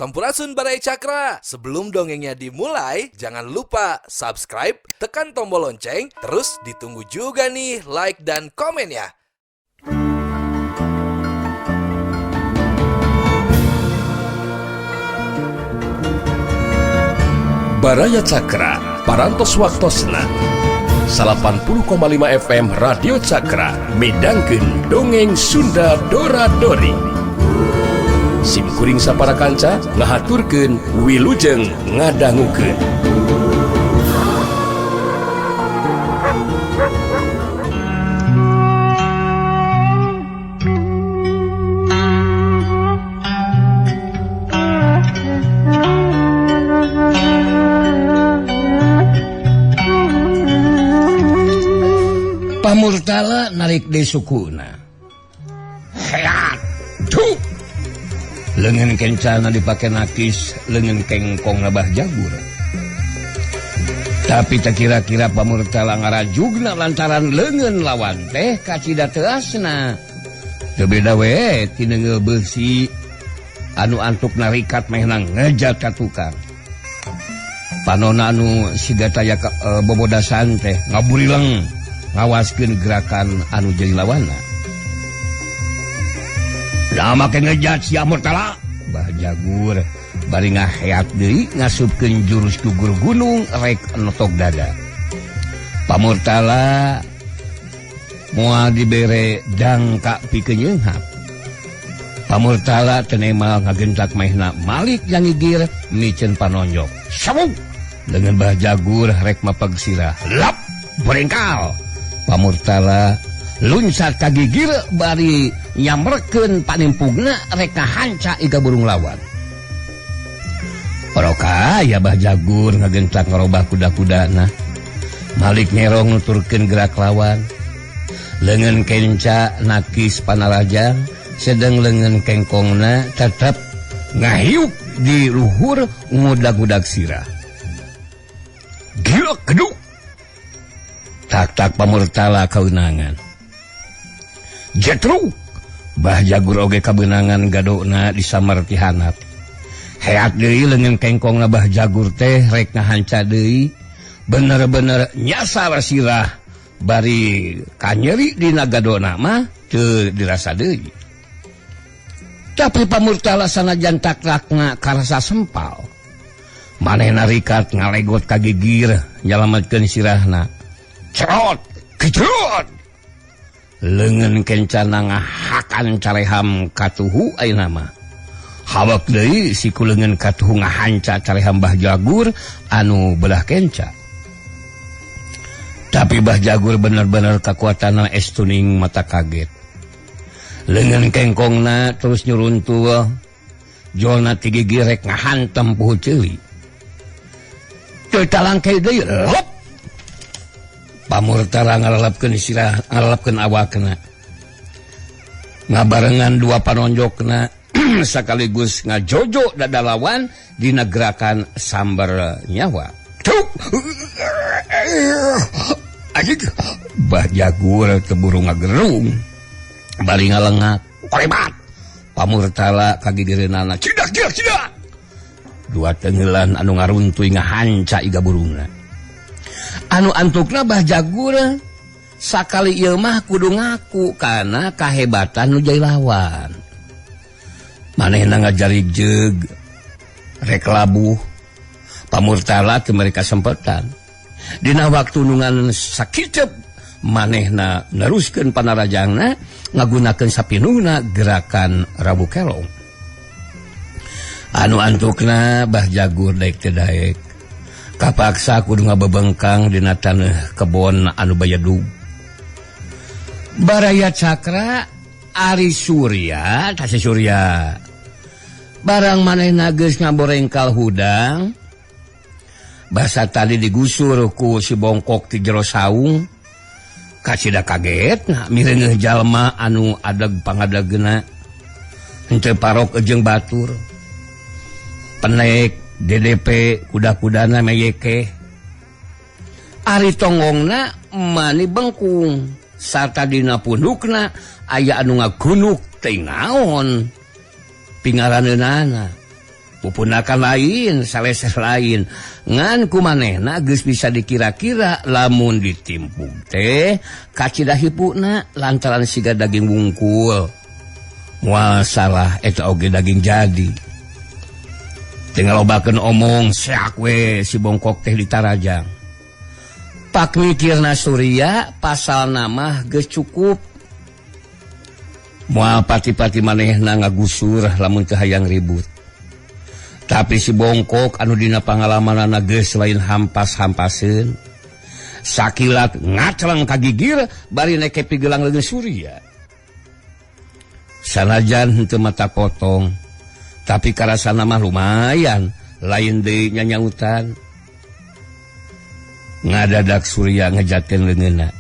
Sampurasun Barai Cakra. Sebelum dongengnya dimulai, jangan lupa subscribe, tekan tombol lonceng, terus ditunggu juga nih like dan komen ya. Baraya Cakra, parantos waktosna 80,5 FM Radio Cakra, midangkeun dongeng Sunda Dora-Dori. Sim kuring sapara kanca ngahaturkeun wilujeng ngadangukeun. Pamurtala narik di sukuna. Heat, tuh. Lengan kencana dipake nakis, lengan kengkong nabah jagur. Tapi tak kira-kira pamurtala ngarajugna lantaran lengan lawan teh kacida teasna. Tebeda we tina ngebeusi anu antuk narikat mehnang ngejat ka tukang. Panona anu siga taya bobodasan teh ngaburileng ngawaskeun gerakan anu jadi lawanna. Da make ngejat si Amurtala, Bah Jagur bari ngaheat deui ngasupkeun jurus gugur gunung rek notok dada. Pamurtala moal dibere dangka pikeun nyeunghap. Pamurtala teu nemal ngagentak maehna Malik yang igir miceun panonjok. Sabung dengan Bah Jagur rek mapeg sirah. Lap berengkal. Pamurtala luncat ka gigir bari nyamrekeun panimpugna rek ngahanca iga burung lawan. Paroka ya Bah Jagur ngagentak ngarobah kuda-kudana. Malik nyerong nuturkeun gerak lawan. Leungeun kenca nakis panarajang, sedang leungeun kengkongna tetep ngahiuk di luhur ngudag-udag sirah. Gila keduk. Tak-tak Pamurtala kaunangan. Jetru Bah Jagur oge kabeunangan gadona disamerti hanap. Heat deui leungeun kengkongna Bah Jagur teh rek ngahanca deui, bener-bener nyasar sirah bari kanyeri dina gadona mah teu dirasa deui. Tapi Pamurtala sanajan takrakna karasa sempal, manehna rikat ngalegot ka gigir nyalametkeun sirahna. Cerot, kecerot. Leungeun kencana ngahakan careham katuhu ayeuna mah. Hawak deui si ku leungeun katuhu ngahanca careham Bah Jagur anu belah kenca. Tapi Bah Jagur bener-bener kakuatanna estuning mata kaget. Leungeun kengkongna terus nyuruntul. Jolna ti gigir rek ngahantem puhu ceuli. Teu talangke deui. Lop. Pamurtala ngalalapkeun sirah, ngalalapkeun awakna. Ngabarengan dua panonjokna sakaligus ngajojo dada lawan dina gerakan sambar nyawa. Cuk. Ajik Bah Jagur teburu ngagerung. Bari ngalengak. Korebat. Pamurtala kagigireunana. Cidak. Dua tenggelan anu ngaruntuy ngahanca iga burungna. Anu antukna Bah Jagur sakali ieu mah kudu ngaku kana kahebatan nu jai lawan. Manehna ngajarigjeg rek labuh. Pamurtala teu mere kasempetan. Dina waktu nungan sakitep manehna neruskeun panarajangna ngagunakeun sapinuna gerakan Rabu Kelong. Anu antukna Bah Jagur daek teu daek. Kapaksa kudu ngabebengkang dina taneuh kebon anu bayadug. Baraya Cakra Ari Surya, Tasi Surya. Barang manehna geus ngaborengkal hudang. Basa tadi digusur ku si bongkok ti jero saung. Kacida kagetna mireuneuh jalma anu adeg pangadegna. Henteu parok jeung batur. Penek DDP kuda-kudana meyeke. Ari tonggongna mani bengkung. Sarta dina pundukna aya anu ngagunuk teh naon. Pingaraneunana. pupunakan lain saleser lain ngan kumanehna geus bisa dikira-kira lamun ditimpuk teh kacidah hipuna lantaran siga daging wungkul moal salah eta oge daging jadi tinggal lobakeun omong seak we si bongkok teh ditarajang pak mikirna Surya pasal nama geus cukup moal pati-pati manehna ngagusur lamun teu hayang ribut. Tapi si bongkok anu dina pangalamanana geus lain hampas-hampaseun. Sakilat ngacleng kagigir bari neke pigelang leungeun Surya. Sanajan henteu mata potong, tapi karasana mah lumayan, lain deui nyanyautan. Ngadadak Surya ngejakeun leungeunna.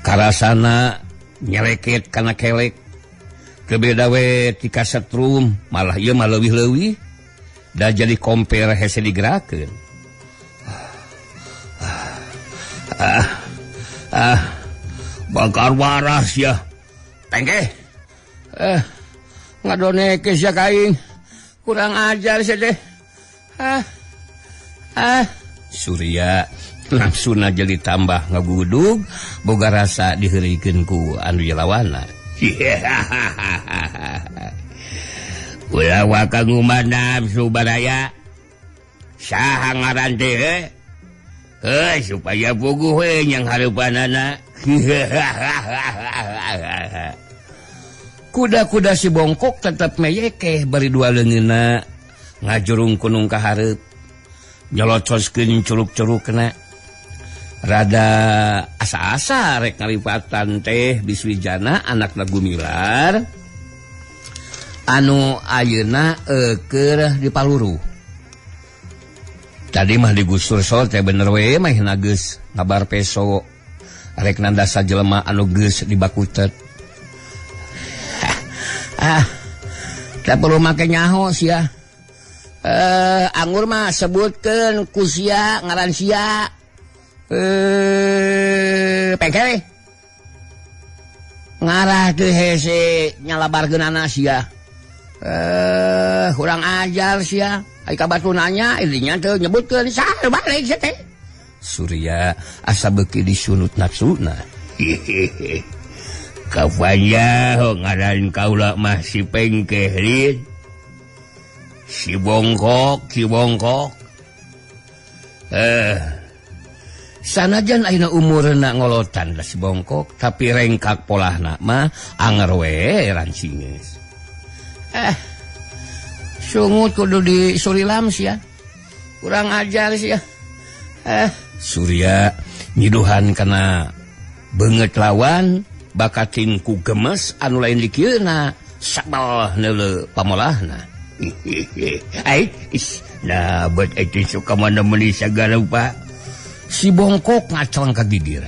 Karasana nyeleket kana kelek kebeda we tika setrum malah ieu mah leuwih-leuwih da jadi komper hese digerakeun bakar waras ya tengke ngadoneke sia kaing kurang ajar sia teh Surya langsung aja ditambah ngagudug boga rasa diheurikeun ku anu jelawana. Ulah waka ngumandam subaraya saha ngaran teh supaya puguh we nyang hareupanana. Kuda-kuda si bongkok tetep meyekeh bari dua leungeunna ngajurung kunung ka hareup nyolocoskeun curug-curugna. Rada asa-asa rek ngalipatan teh Biswijana anakna Gumilar anu ayeuna keur di Paluru. Tadi mah digusur sol teh bener we mah geus ngabar peso rek nandasa jelema anu geus dibakutet. Teu perlu make nyaho sia. Anggur mah sebutkeun ku sia ngaran sia. Pengke ngarah teu hese nyalabarkeun anak sia. Kurang ajar sia. Ai ka batunanya idinya teu nyebutkeun saha balik sia teh. Surya asa beuki disunut nafsuna. Kafanya ngaran kaula mah si Pengke rin. Si bongkok. Sanajan ayeuna umurna ngolotan lah si bongkok, tapi rengkak polahna mah anger we rancingeus. Sungut kudu disurilam sia. Kurang ajar sia. Surya nyiduhan kana beungeut lawan bakatin ku gemes anu lain dikieuna sabal neuleuh pamolahna. Nah bet itu suka mana meni sagala Pak. Si bongkok ngacleng kagigir.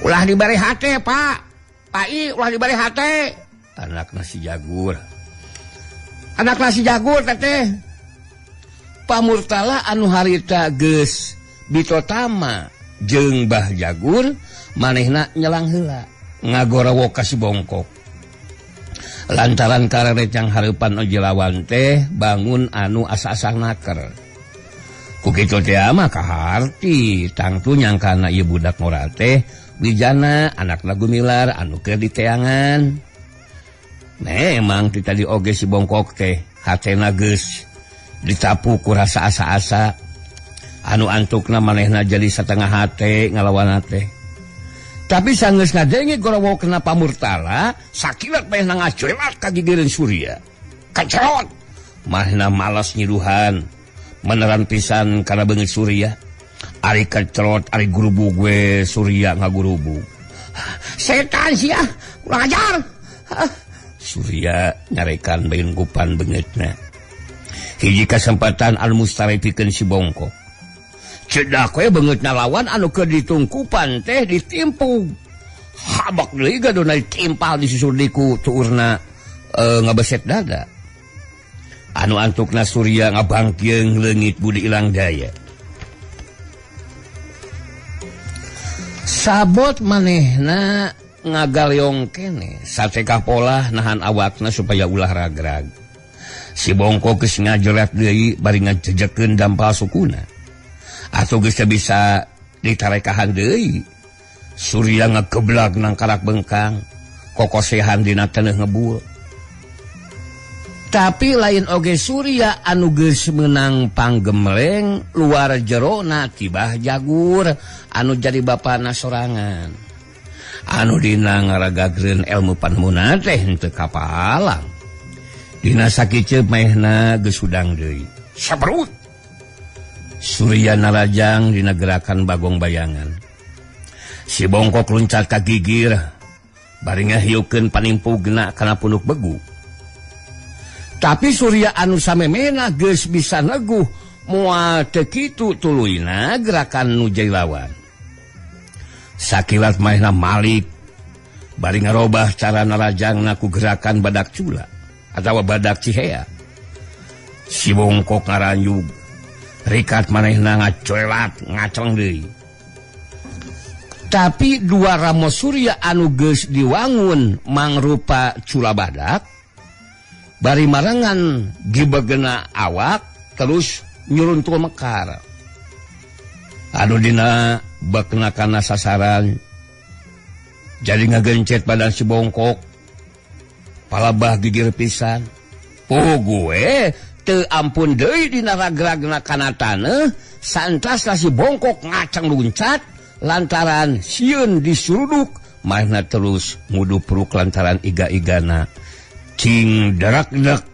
Ulah dibari hate Pak. Pai ulah dibari hate. Anak nasi jagur teteh. Pamurtala anu harita geus bitotama jeung Bah Jagur manehna nyelang heula ngagorowo ka si bongkok. Lantaran karenet yang hareupan ojelawan teh bangun anu asa-asa naker. Kukitu teh mah kaharti tangtu nyangkana ieu budak ngora teh Wijana anakna Gumilar anu keur diteangan. Memang ti tadi oge si bongkok teh hatena geus ditapu ku rasa asa-asa anu antukna manehna jadi satengah hate ngalawan teh. Tapi sanggeus ngadenge gorowokeuna pamurtala sakilat manehna ngacuelat ka gigireun Surya. Kacerot manehna malas nyiduhan. Meneran pisan karena beungeut Surya. Ari kacerot ari gurubug we Surya ngagurubug. Setan sia, kurang ajar. Surya nyarekan baeun kupan beungeutna. Hiji kasempatan anu mustarepikeun si bongkok. Cedak we beungeutna lawan anu keur ditungkupan teh ditimpug. Habak deui gadona ditimpal disusur diku tuurna ngabeset dada. Anu antukna Surya ngabangkeung leungit budi ilang daya. Sabot manehna ngagaleong kene satekah pola nahan awakna supaya ulah ragrag. Si Bongkok geus ngajerat deui bari ngajejekeun dampal sukuna. Atuh geus bisa ditarekahan deui. Surya ngageblag nang karak bengkang, kokosehan dina taneuh ngebul. Tapi lain oge Surya anu geus meunang panggemleng luar jerona tibah Jagur anu jadi bapana sorangan. Anu dina ngaragagreun elmu panemuna teh henteu kapalang. Dina sakiceuk maehna geus hudang deui. Sabrut. Surya narajang dina gerakan bagong bayangan. Si Bongkok luncat ka gigir bari ngahiukeun panimpugna kana punuk begu. Tapi Surya anu samemena geus bisa neguh moal teu kitu tuluyna gerakan nu jai lawan. Sakilat maehna malik bari ngarobah cara narajangna ku gerakan badak cula atawa badak cihea. Si Bongkok ngaranjug, rikat manehna ngacoelat ngaceng deui. Tapi dua ramo Surya anu geus diwangun mangrupa cula badak bari marangan gibegena awak terus nyuruntul mekar. Anu dina bekna kana sasaran jadi ngagencet badan si Bongkok. Palabah gigir pisan. Gue teu ampun deui dina ragragna kana taneuh santasna si Bongkok ngacang luncat lantaran sieun disuruduk maehna terus ngudupruk lantaran iga-igana. Cing derak-derak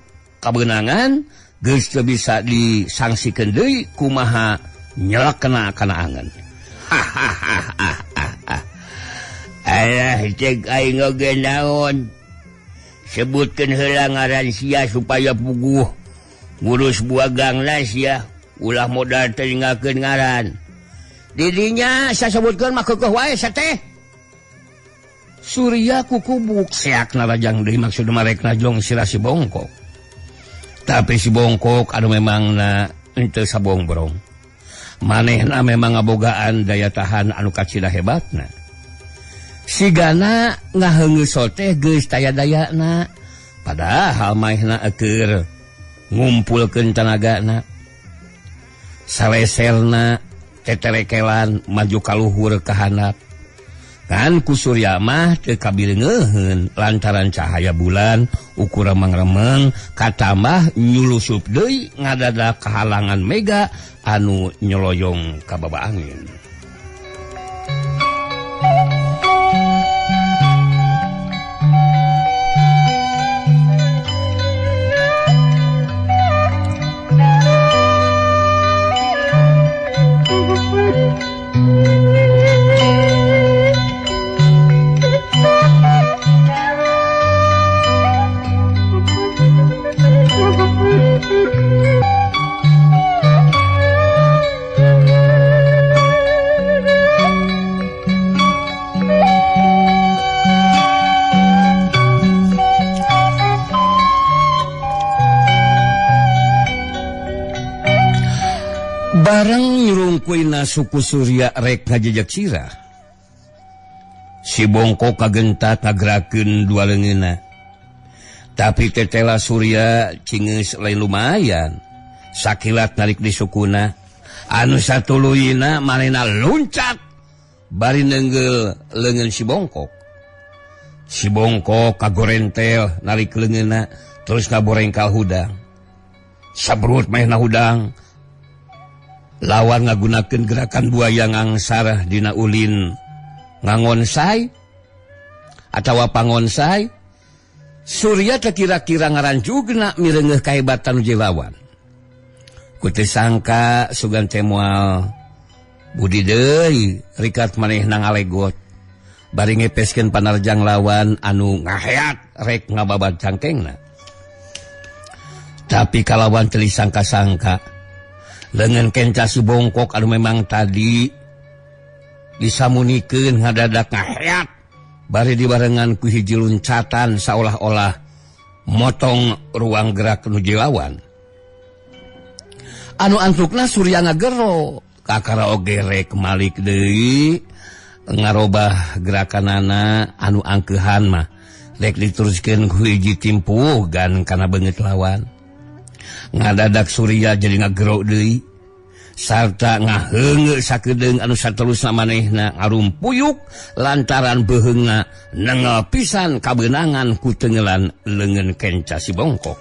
kabeunangan geus teu bisa disangsikeun deui kumaha nyelakna kana angen. Alah cek aing oge naon. Sebutkeun heula ngaran sia supaya puguh ngurus buagangna sia ulah modal teringakeun ngaran. Didinya sasebutkeun mah keukeuh wae sateh. Surya kukubuk seak narajang deui maksud marekna jong sira si Bongkok. Tapi si Bongkok anu memangna henteu sabongbrong. Manehna memang ngabogaan daya tahan anu kacida hebatna. Sigana ngaheunggeus teh geus taya dayana. Padahal maehna keur ngumpulkeun tenagana. Saleselna teterekelan maju ka luhur ka handap. Kan ku Surya mah teu kabirengeun lantaran cahaya bulan ukur remeng-remeng katambah nyulusup deui ngadadak kahalangan mega anu nyoloyong ka baba angin. Bareng nyurungkuina suku Surya rek ngajejak sirah. Si Bongkok kagentat ngagerakeun dua leungeunna. Tapi tetela Surya cingeus lain lumayan. Sakilat narik di sukuna. Anu satuluyna manehna luncat bari neunggel leungeun si Bongkok. Si Bongkok kagorentel narik leungeunna terus ngaborengkal hudang. Sabrut maehna hudang. Lawan ngagunakeun gerakan buaya ngangsar dina ulin ngangonsai atawa pangonsai. Surya teh kira-kira ngaranjugna mireungeuh kahebatan jilawan. Ku teu sangka sugan teh moal budi deui rikat manehna ngalegot bari ngepeskeun panarjang lawan anu ngaheat rek ngababad cangkengna. Tapi kalawan teu disangka-sangka leungeun kenca si Bongkok anu memang tadi disamunikeun ngadadak ngaheat bari dibarengan ku hiji loncatan saolah-olah motong ruang gerak nuju lawan. Anu antukna Surya ngagero kakara oge rek malik deui ngarobah gerakanana anu angkehan mah rek diteruskeun ku hiji timpugan kana beungeut lawan. Ngadadak Surya jadi ngagero deui sarta ngaheungeut sakedeung anu saterusna manehna ngarumpuyuk lantaran beheungna nengel pisan kabeunangan ku teungelan leungeun kenca si bongkok.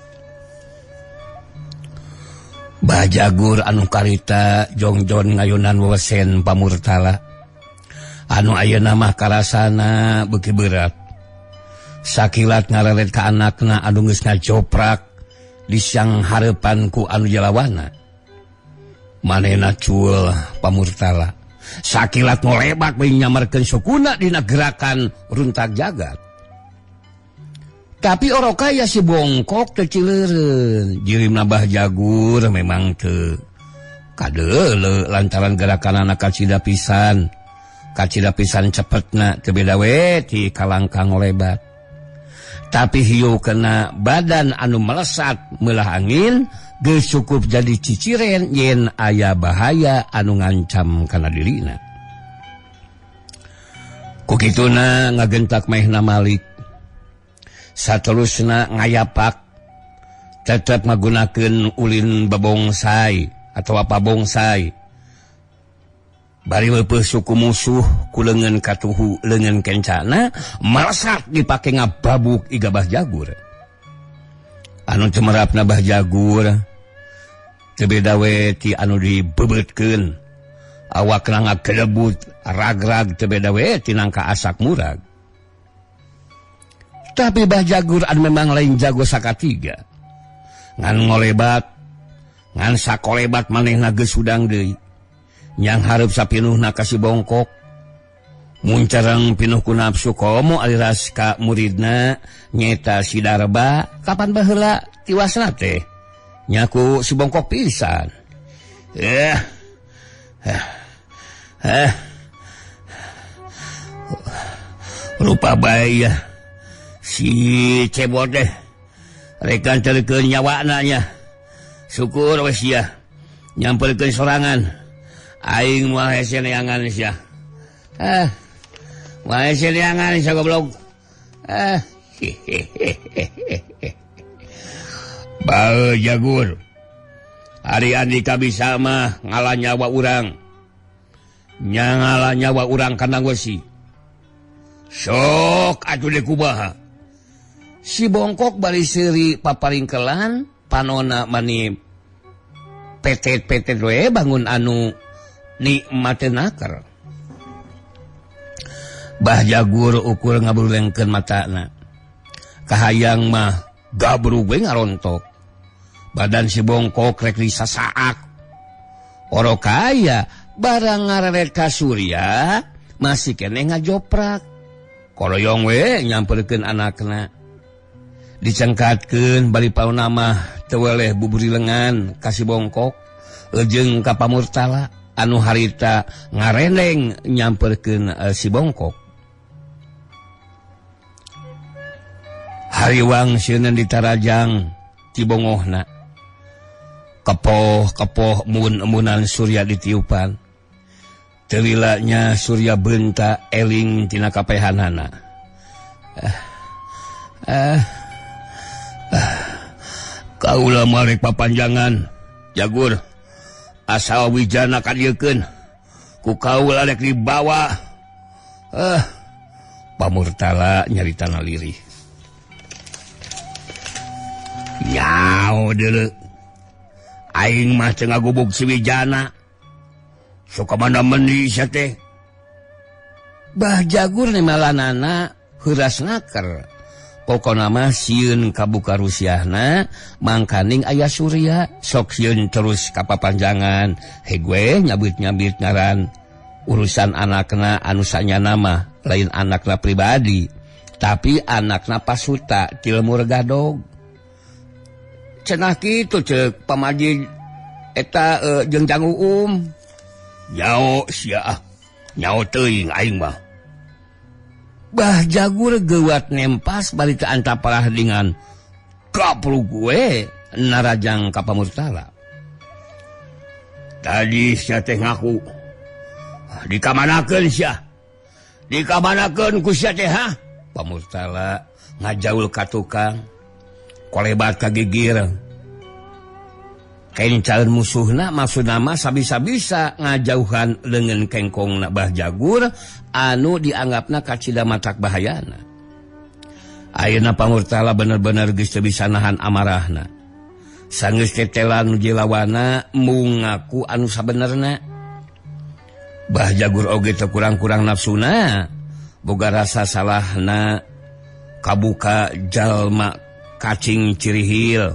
Bajagur anu karita jongjon ngayunan wesen pamurtala anu ayeuna mah karasana beuki berat. Sakilat ngareret ka anakna anu geus ngajoprak di siang hareupan ku anu jalawana. Manehna cuel pamurtala. Sakilat ngolebat bae nyamarkeun sukuna dina gerakan runtak jagat. Tapi oroka ya si bongkok teu cileureun. Jirimna Bahjagur memang teu kadeuleu lantaran gerakan anak kacida pisan. Kacida pisan cepetna teu beda we ti kalangkang ngolebat. Tapi hiu kena badan anu melesat meulah angin geus cukup jadi ciciren yen aya bahaya anu ngancam kana dirina. Kukituna ngagentak maehna Malik. Saterusna ngayapak tetep ngagunakeun ulin babongsai atau apa bongsai. Bari weupeuh suku musuh ku leungeun katuhu leungeun kencana melesat dipake ngababuk iga Bahjagur. Anu cemerapna Bahjagur teu beda we ti anu dibebeutkeun. Awakna ngagelebut ragrag teu beda we ti nangka asak murag. Tapi Bahjagur anu memang lain jago sakatiga. Ngan ngolebat, ngan sakolebat manehna geus hudang deui. Yang hareup sapinuhna ka si bongkok. Muncareng pinuh ku nafsu komo aliras ka muridna nyeta si Darba. Kapan baheula tiwasna teh? Nyaku si bongkok pisan. Rupa bae ya si cebot teh rek nganterkeun nyawana nya. Syukur we sia nyamperkeun sorangan. Aing mah hese neangan sia. Mah hese neangan sia goblok. Bae Jagur. Ari Andika bisa mah ngalah nyawa urang. Nya ngalah nyawa urang kana gosi. Sok atuh deuk kumaha. Si bongkok bari seuri paparingkelan panonna mani petet-petet we bangun anu nikmateun akar. Bahjagur ukur ngabulengkeun matana. Kahayang mah gabrug we ngarontok. Badan si bongkok rek disasaak. Oro kaya barang ngareret ka Surya masih kene ngajoprak. Koroyong we nyamperkeun anakna. Dicengkatkeun bari pauna mah teu weleh buburi lengan ka si bongkok jeung ka pamurtala. Anu harita ngareneng nyamperkeun si bongkok. Hariwang sieun ditarajang ti bongohna. Kepoh mun-munan Surya ditiupan. Teu lilanya Surya beunta eling tina kapehanana. Kaula marek papanjangan Jagur. Asal wijana kadiekeun ku kaula rek dibawa. Pamurtala nyaritana lirih. Nyao deuleu. Aing mah teu ngagubuk si wijana. Sok mana meuni sia teh. Bahjagur nimalanana heuras ngaker. Pokona mah sieun kabuka rusiahna mangkaning aya Surya sok sieun terus kapapanjangan hegwe nyabit-nyabit ngaran urusan anakna anu sanyana mah lain anakna pribadi tapi anakna pasuta ti lemur gadog. Cenah kitu ceuk pamaji eta jeung Jang Uum. Nyao sia nyao teuing aing mah. Bahjagur gewat nempas bari teu antaparah dengan kaprug we narajang ka pamurtala. Tadi sia teh ngaku dikamanakeun sia. Dikabanakeun ku sia teh ha? Pamurtala ngajaul ka tukang. Kolebat ka gigir. Kencaeun musuhna maksudna mah sabisa-bisa ngajauhan leungeun kengkongna Bah Jagur anu dianggapna kacida matak bahayana. Ayeuna Pamurtala bener-bener geus teu bisa nahan amarahna. Sanggeus tetelan nuju lawana mung ngaku anu sabenerna. Bah Jagur oge teu kurang-kurang nafsuna, boga rasa salahna kabuka jalma cacing cirihil.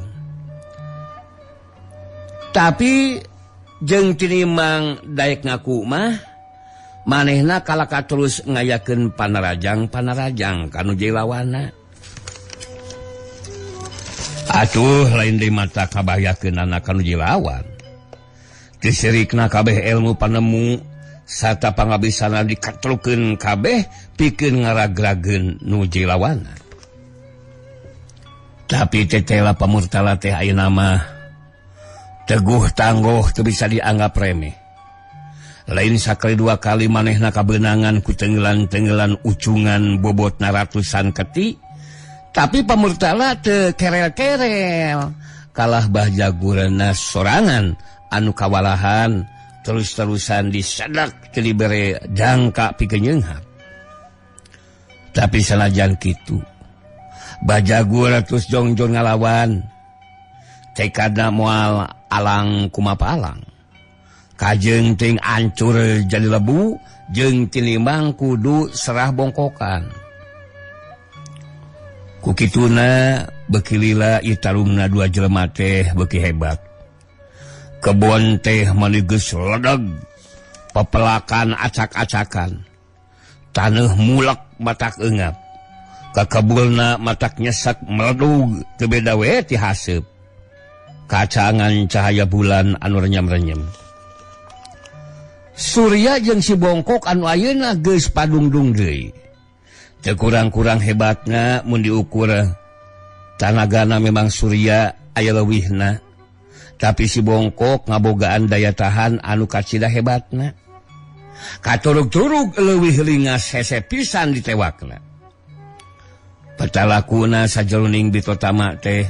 Tapi jeung tinimang daek ngaku mah manehna kalaka terus ngayakeun panarajang kanu jelawana. Atuh lain deui mata kabayakeun anak kanu jelawan. Disirikna kabeh ilmu panemu sarta pangabisana dikatrukeun kabeh pikeun ngaragrageun nu jelawana. Tapi tetela Pamurtala teh ayeuna mah teguh tangguh teu bisa dianggap remeh. Lain sakali dua kali manehna kabeunangan ku tenggelan-tenggelan ucungan bobotna ratusan keti, tapi Pamurtala teu kerel-kerel. Kalah Bah Jagurna sorangan anu kawalahan terus-terusan disadak teu dibere jangka pikeun nyeunghap. Tapi sanajan kitu, Bah Jagur terus jongjong ngalawan. Tekadna moal alang kumapalang. Kajeng ting ancur jadi lebu, jeung tinimang kudu serah bongkokan. Kukituna beuki lila ieu tarungna dua jelema teh beuki hebat. Kebon teh mani geus ledeg, pepelakan acak-acakan. Taneuh mulek matak eungap. Kakabulna matak nyesek meledug teu beda we ti haseup. Kacangan cahaya bulan anu renyem-renyem. Surya jeung si bongkok anu ayeuna geus padungdung deui. Teu kurang-kurang hebatna mun diukur tanagana memang Surya aya leuwihna. Tapi si bongkok ngabogaan daya tahan anu kacida hebatna. Katurug-turug leuwih lingas hese pisan ditewakna. Patalakuna sajeroning bitotama teh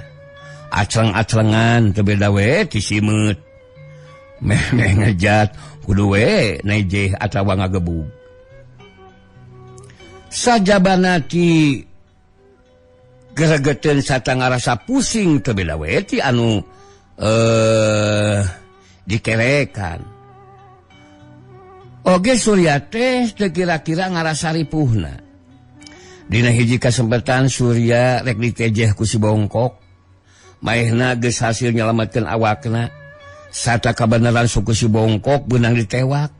acleng-aclengan teu beda we ti simeut. Meh ngejat kudu we nejeh atawa ngagebug. Sajabana ti geregeteun sarta ngarasa pusing teu beda we ti anu dikerekan. Oge Surya teh teu kira-kira ngarasa ripuhna. Dina hiji kasempatan Surya rek ditejeh ku si bongkok. Maehna geus hasil nyelametkeun awakna. Sarta kabeneran suku si bongkok beunang ditewak.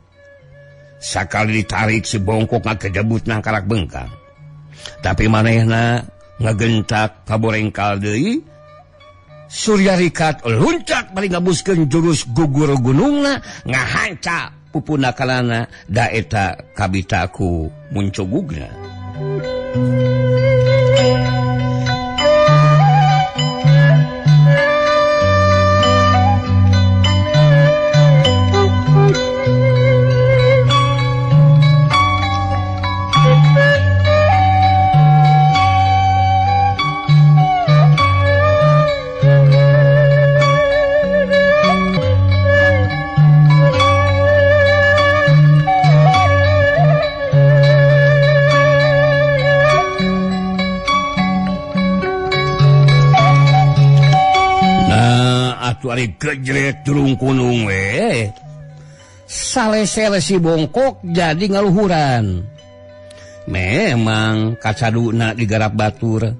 Sakali ditarik si bongkok ngakejebut nang karak bengkang. Tapi manehna ngagentak kaborengkal deui. Surya rikat luncat bari ngabuskeun jurus gugur gunungna ngahanca pupuna kalana da eta kabitaku muncugugna. Ari gejret turung kunung we. Salesele si bongkok jadi ngaluhuran. Memang kacaduna digarap batur.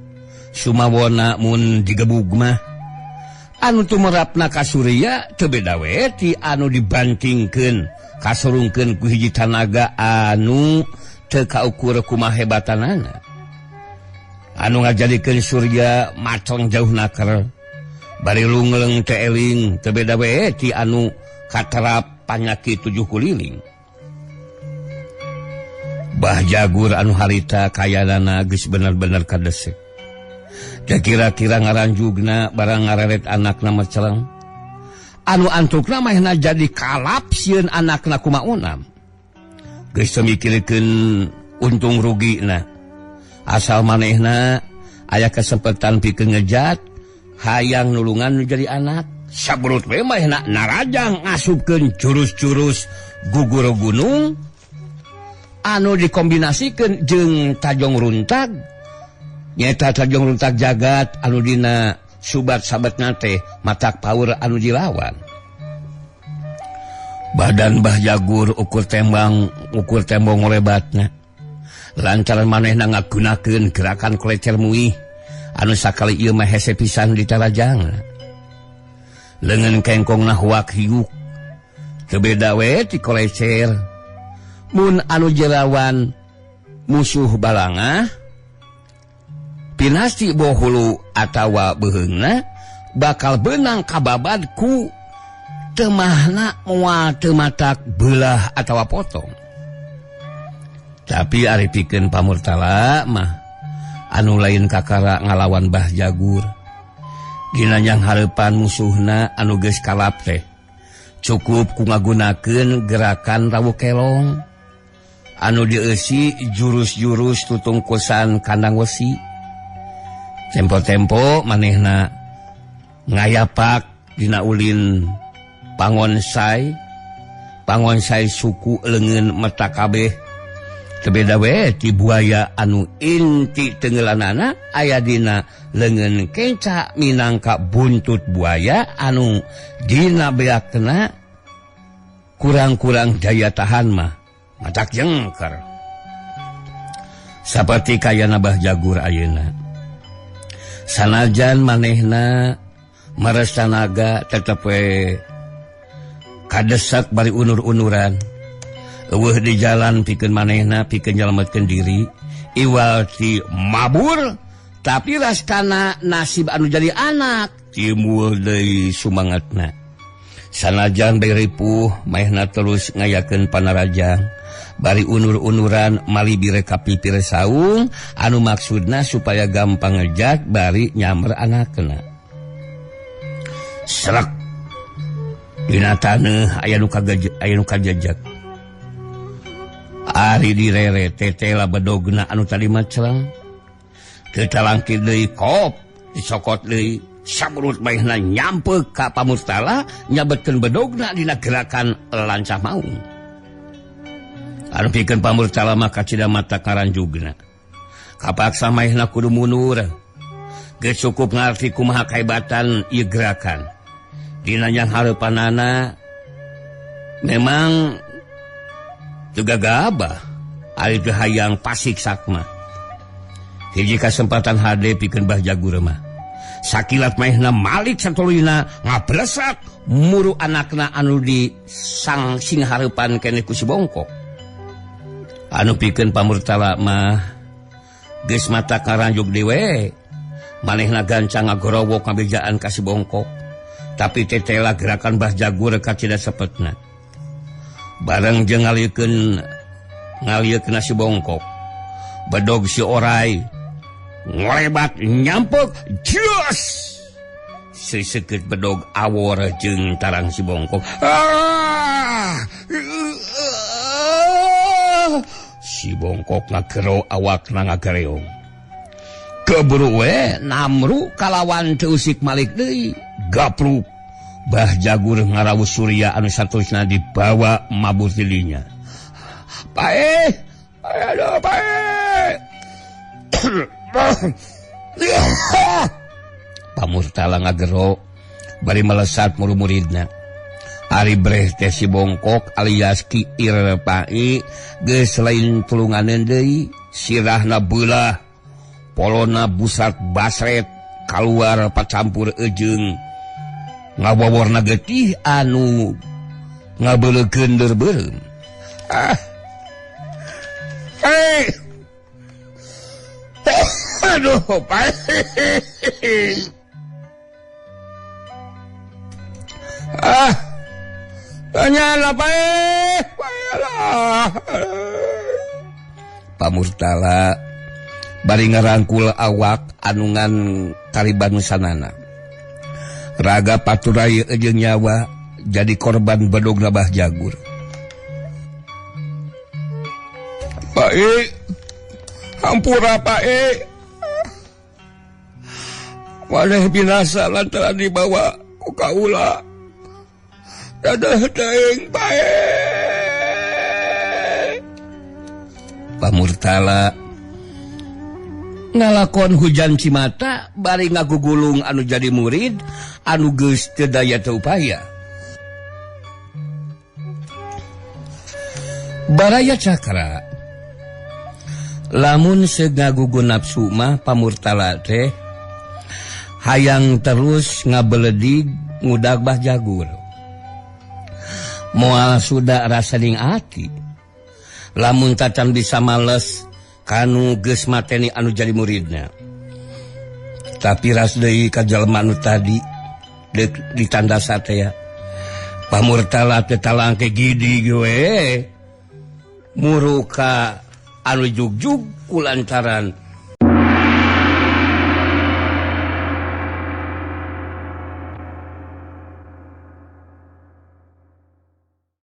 Sumawona mun digebug mah. Anu tumerapna ka Surya teu beda we ti anu dibantingkeun kasurungkeun ku hiji tanaga anu teu kaukur kumaha hebatanana. Anu ngajadikeun Surya macong jauh naker. Bari lungeleng teh eling teu beda we ti anu katerap panyakit 7 kuliling. Bah Jagur anu harita kayanana geus bener-bener kadesek. Da kira-kira ngaranjugna barang ngareret anakna meceleng. Anu antukna mahna jadi kalap sieun anakna kumaha unam. Geus mikirkeun untung rugi na asal manehna aya kesempatan pikeun ngejat hayang nulungan jadi anak sabrut we mah narajang ngasupkeun jurus-jurus gugur gunung anu dikombinasikeun jeung tajong runtag nyaeta tajong runtag jagat anu dina subat sabatna teh matak power anu dilawan badan Mbah Jagur ukur tembong lebatna lantaran manehna ngagunakeun gerakan klecer muih anu sakali ieu mah hese pisan ditarajang leungeun kengkongna huak hiuk teu beda we ti kolecer mun anu jerawan musuh balangah pinasti bohulu atawa beheungna bakal beunang kababad ku temahna moal teu matak beulah atawa potong. Tapi ari pikeun pamurtala mah anu lain kakara ngalawan Mbah Jagur. Dina nyang hareupan musuhna anu geus kalap teh cukup ku ngagunakeun gerakan rawu kelong anu dieusi jurus-jurus tutungkusan kandang wesi. Tempo-tempo manehna ngayapak dina ulin pangonsai suku leungeun meta kabeh teu beda we ti buaya anu inti tenggelanana aya dina leungeun kenca minangka buntut buaya anu dina beakna kurang-kurang daya tahan mah matak jengker saperti kayana Mbah Jagur ayeuna. Sanajan manehna mares tanaga tetep we kadesak bari unur-unuran eueuh di jalan pikeun manehna pikeun nyelametkeun diri iwal ti mabur tapi rastana nasib anu jadi anak timbul deui sumangetna sanajan bae ripuh maehna terus ngayakeun panarajang bari unur-unuran mali bireka pipir saung anu maksudna supaya gampang ngejat bari nyamber anakna serak dina taneuh aya nu kajajak ari direre tetela bedogna anu tadi maclang teu talangkir deui kop disokot deui sabrut maehna nyampeuk ka pamurtala nyabetkeun bedogna dina gerakan lancah maung anu pikeun pamurtala mah kacida mata karanjugna kapaksa maehna kudu mundur geus cukup ngarti kumaha kaibatan ieu gerakan dina nyang hareupanana memang teu gagabah ari teu hayang pasik sakma hiji kasempatan hade pikeun Mbah Jagur mah sakilat maehna malik satuluyna ngabresak muru anakna anu di sang sing hareupan keneh ku si bongkok anu pikeun pamurtala mah geus mata karanjug dewe manehna gancang ngagorowok ngabejaan ka si bongkok tapi tetela gerakan Mbah Jagur kacida sepetna bareng jeung ngaliekeun si bongkok bedog si orai ngolebat nyampuk jos seukeut bedog awor jeung tarang si bongkok si bongkok ngagero awakna ngagareong keburu we namru kalawan teu usik malik deui gapruk Mbah Jagur ngarawuh surya anu saterusna dibawa mabur tilinya pae aduh pae pamurtala ngagero bari melesat murid-muridna ari breh teh si bongkok alias Ki Irpai geus lain tulunganeun deui sirahna beulah polona busat basret kaluar pacampur ejeung ngawaworna getih anu ngabeulekeun deurbeureum aduh pae tanya pae pamurtala bari ngarangkul awak anungan kariban sanana raga paturai jeung nyawa jadi korban bedogna Mbah Jagur. Baik Hampura Pak maneh binasa lantaran dibawa ku kaula. Dadah teuing bae. Pamurtala ngalakon hujan cimata bari ngagugulung anu jadi murid anu geus teu daya teu upaya. Baraya Cakra lamun segagugun nafsu mah Pamurtala teh hayang terus ngabeledig ngudag Bah Jagur. Moal sudah rasa ning ati lamun tacan bisa males kanu geus mateni anu jadi muridna. Tapi ras deui ka jalma anu tadi ditanda satya Pamurtala teh talangke gidi we muruka anu jugjug kulantaran